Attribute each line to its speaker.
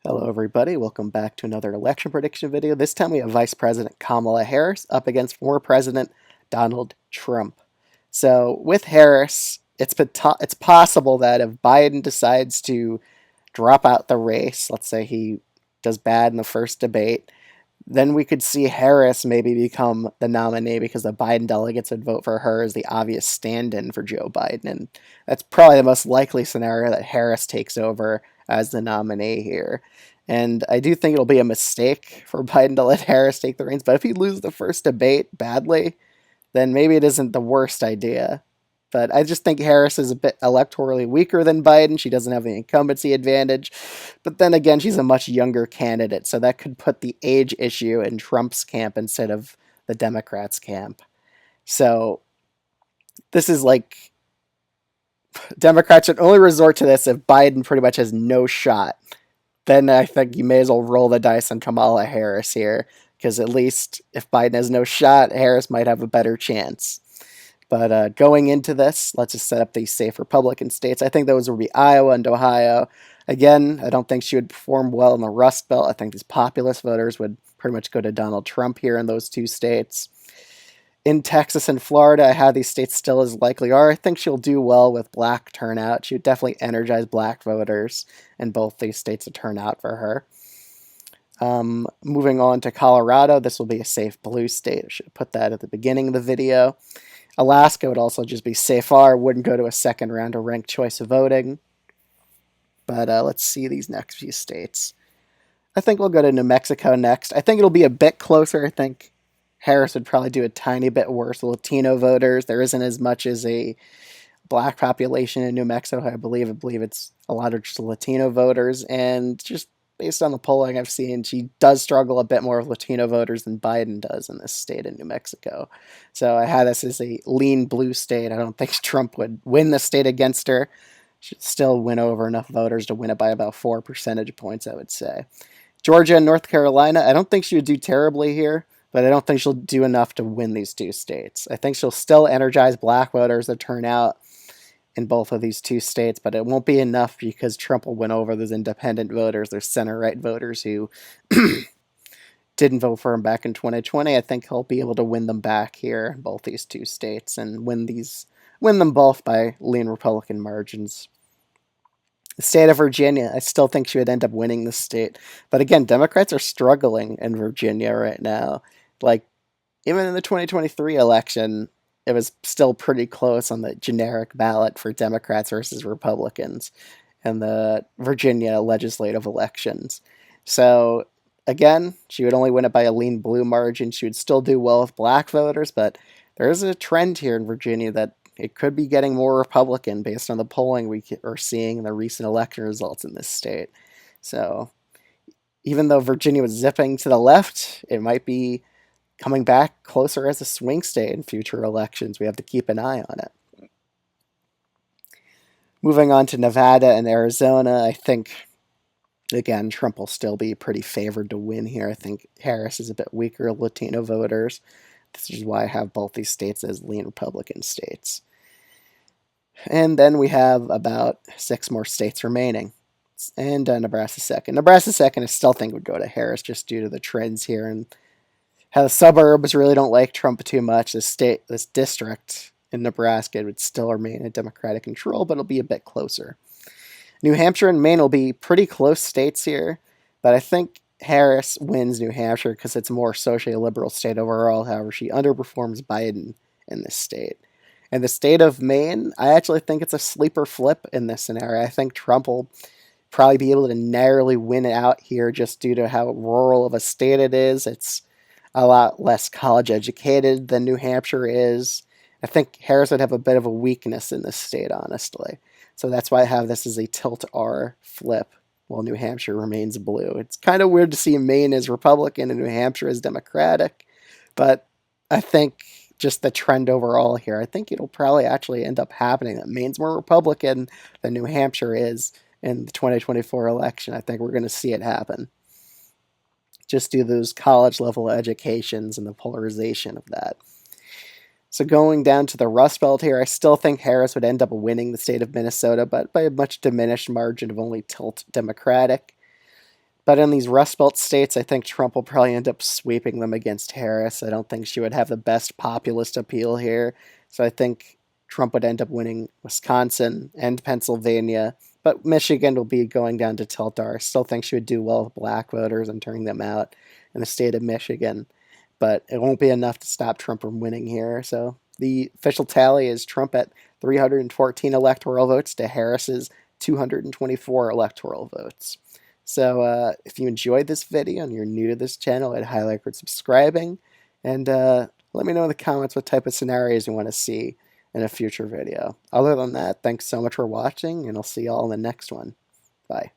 Speaker 1: Hello everybody, welcome back to another election prediction video. This time we have Vice President Kamala Harris up against former President Donald Trump. So with Harris, it's possible that if Biden decides to drop out the race, let's say he does bad in the first debate, then we could see Harris maybe become the nominee because the Biden delegates would vote for her as the obvious stand-in for Joe Biden. And that's probably the most likely scenario, that Harris takes over as the nominee here. And I do think it'll be a mistake for Biden to let Harris take the reins. But if he loses the first debate badly, then maybe it isn't the worst idea. But I just think Harris is a bit electorally weaker than Biden. She doesn't have the incumbency advantage. But then again, she's a much younger candidate, so that could put the age issue in Trump's camp instead of the Democrats' camp. So this is like, Democrats should only resort to this if Biden pretty much has no shot. Then I think you may as well roll the dice on Kamala Harris here, because at least if Biden has no shot, Harris might have a better chance. But going into this, let's just set up these safe Republican states. I think those would be Iowa and Ohio. Again, I don't think she would perform well in the Rust Belt. I think these populist voters would pretty much go to Donald Trump here in those two states. In Texas and Florida, I have these states still as likely are. I think she'll do well with black turnout. She would definitely energize black voters in both these states to turn out for her. Moving on to Colorado, this will be a safe blue state. I should have put that at the beginning of the video. Alaska would also just be safer, wouldn't go to a second round of ranked choice of voting. But let's see these next few states. I think we'll go to New Mexico next. I think it'll be a bit closer. I think Harris would probably do a tiny bit worse with Latino voters. There isn't as much as a black population in New Mexico. I believe it's a lot of just Latino voters, and just based on the polling I've seen, she does struggle a bit more with Latino voters than Biden does in this state in New Mexico. So I have this as a lean blue state. I don't think Trump would win the state against her. She'd still win over enough voters to win it by about 4 percentage points, I would say. Georgia and North Carolina, I don't think she would do terribly here, but I don't think she'll do enough to win these two states. I think she'll still energize black voters that turn out in both of these two states, but it won't be enough because Trump will win over those independent voters, those center-right voters who didn't vote for him back in 2020. I think he'll be able to win them back here in both these two states and win them both by lean Republican margins. The state of Virginia, I still think she would end up winning the state. But again, Democrats are struggling in Virginia right now. Like, even in the 2023 election, it was still pretty close on the generic ballot for Democrats versus Republicans in the Virginia legislative elections. So, again, she would only win it by a lean blue margin. She would still do well with black voters, but there is a trend here in Virginia that it could be getting more Republican based on the polling we are seeing in the recent election results in this state. So, even though Virginia was zipping to the left, it might be coming back closer as a swing state in future elections. We have to keep an eye on it. Moving on to Nevada and Arizona, I think, again, Trump will still be pretty favored to win here. I think Harris is a bit weaker Latino voters. This is why I have both these states as lean Republican states. And then we have about 6 more states remaining. And Nebraska second. Nebraska second, I still think would go to Harris just due to the trends here and how the suburbs really don't like Trump too much. This district in Nebraska would still remain a Democratic control, but it'll be a bit closer. New Hampshire and Maine will be pretty close states here, but I think Harris wins New Hampshire because it's a more socially liberal state overall. However, she underperforms Biden in this state. And the state of Maine, I actually think it's a sleeper flip in this scenario. I think Trump will probably be able to narrowly win it out here just due to how rural of a state it is. It's a lot less college educated than New Hampshire is. I think Harris would have a bit of a weakness in this state, honestly. So that's why I have this as a tilt R flip, while New Hampshire remains blue. It's kind of weird to see Maine as Republican and New Hampshire as Democratic, but I think just the trend overall here, I think it'll probably actually end up happening that Maine's more Republican than New Hampshire is in the 2024 election. I think we're going to see it happen, just due to those college level educations and the polarization of that. So going down to the Rust Belt here, I still think Harris would end up winning the state of Minnesota, but by a much diminished margin of only tilt Democratic. But in these Rust Belt states, I think Trump will probably end up sweeping them against Harris. I don't think she would have the best populist appeal here. So I think Trump would end up winning Wisconsin and Pennsylvania. But Michigan will be going down to Tiltar. I still think she would do well with black voters and turning them out in the state of Michigan. But it won't be enough to stop Trump from winning here. So the official tally is Trump at 314 electoral votes to Harris's 224 electoral votes. So if you enjoyed this video and you're new to this channel, I'd highly recommend subscribing. And let me know in the comments what type of scenarios you want to see in a future video. Other than that, thanks so much for watching, and I'll see you all in the next one. Bye.